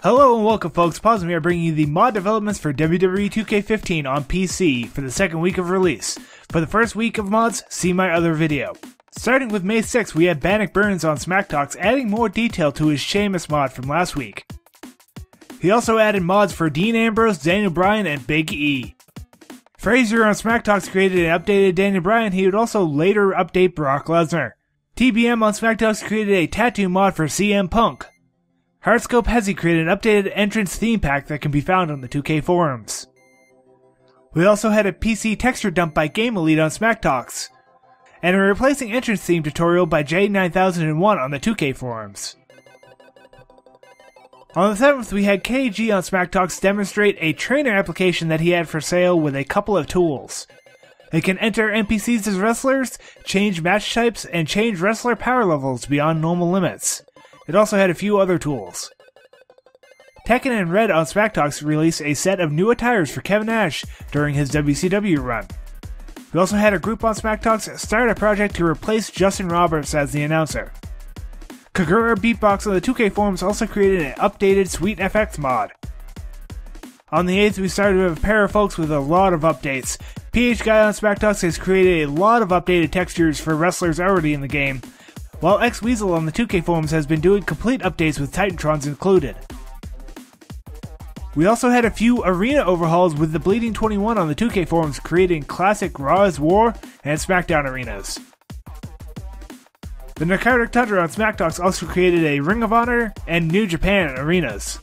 Hello and welcome folks, Pause here bringing you the mod developments for WWE 2K15 on PC for the second week of release. For the first week of mods, see my other video. Starting with May 6th, we had Bannock Burns on Smacktalks adding more detail to his Sheamus mod from last week. He also added mods for Dean Ambrose, Daniel Bryan, and Big E. Frazier on Smacktalks created an updated Daniel Bryan. He would also later update Brock Lesnar. TBM on Smacktalks created a tattoo mod for CM Punk. Hardscope Hezzy created an updated entrance theme pack that can be found on the 2K forums. We also had a PC texture dump by Game Elite on Smacktalks, and a replacing entrance theme tutorial by J9001 on the 2K forums. On the 7th, we had KG on Smacktalks demonstrate a trainer application that he had for sale with a couple of tools. It can enter NPCs as wrestlers, change match types, and change wrestler power levels beyond normal limits. It also had a few other tools. Tekken and Red on Smacktalks released a set of new attires for Kevin Nash during his WCW run. We also had a group on Smacktalks start a project to replace Justin Roberts as the announcer. Kagura Beatbox on the 2K forums also created an updated Sweet FX mod. On the 8th, we started with a pair of folks with a lot of updates. PH Guy on Smacktalks has created a lot of updated textures for wrestlers already in the game, while X-Weasel on the 2K forums has been doing complete updates with Titantrons included. We also had a few arena overhauls with the Bleeding 21 on the 2K forums creating classic Raw is War and SmackDown arenas. The Narcotic Tundra on Smacktalks also created a Ring of Honor and New Japan arenas.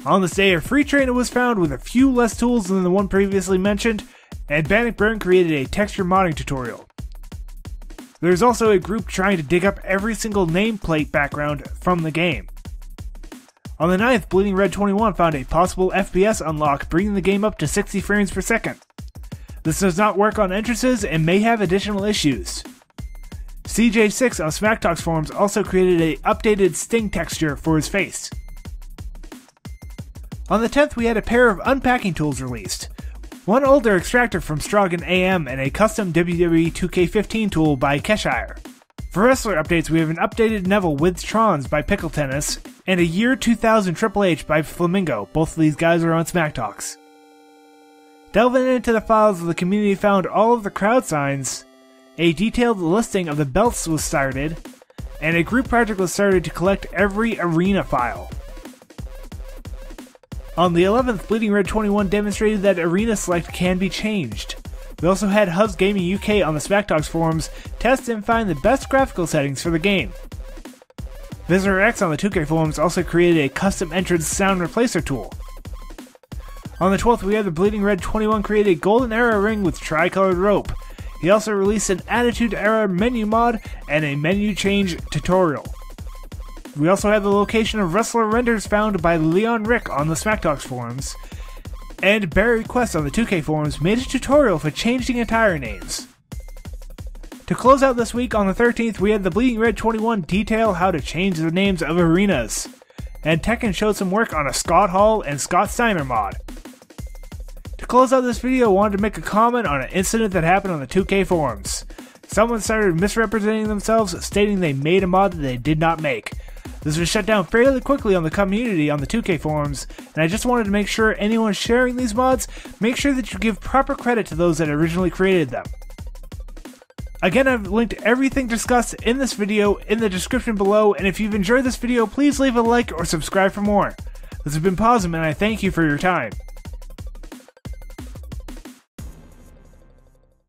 On this day, a free trainer was found with a few less tools than the one previously mentioned, and Bannock Burn created a texture modding tutorial. There's also a group trying to dig up every single nameplate background from the game. On the 9th, Bleeding Red 21 found a possible FPS unlock, bringing the game up to 60 frames per second. This does not work on entrances and may have additional issues. CJ6 on Smacktalks forums also created an updated Sting texture for his face. On the 10th, we had a pair of unpacking tools released. One older extractor from Strogan AM and a custom WWE 2K15 tool by Keshire. For wrestler updates, we have an updated Neville with Trons by Pickle Tennis, and a Year 2000 Triple H by Flamingo. Both of these guys are on Smacktalks. Delving into the files of the community found all of the crowd signs, a detailed listing of the belts was started, and a group project was started to collect every arena file. On the 11th, Bleeding Red 21 demonstrated that arena select can be changed. We also had Hubs Gaming UK on the Smacktalks forums test and find the best graphical settings for the game. Visitor X on the 2K forums also created a custom entrance sound replacer tool. On the 12th, we had the Bleeding Red 21 create a Golden Era ring with tri-colored rope. He also released an Attitude Era menu mod and a menu change tutorial. We also had the location of wrestler renders found by Leon Rick on the Smacktalks forums, and Barry Quest on the 2K forums made a tutorial for changing attire names. To close out this week, on the 13th, we had the Bleeding Red 21 detail how to change the names of arenas, and Tekken showed some work on a Scott Hall and Scott Steiner mod. To close out this video, I wanted to make a comment on an incident that happened on the 2K forums. Someone started misrepresenting themselves, stating they made a mod that they did not make. This was shut down fairly quickly on the community on the 2K forums, and I just wanted to make sure anyone sharing these mods, make sure that you give proper credit to those that originally created them. Again, I've linked everything discussed in this video in the description below, and if you've enjoyed this video, please leave a like or subscribe for more. This has been Pawsum, and I thank you for your time.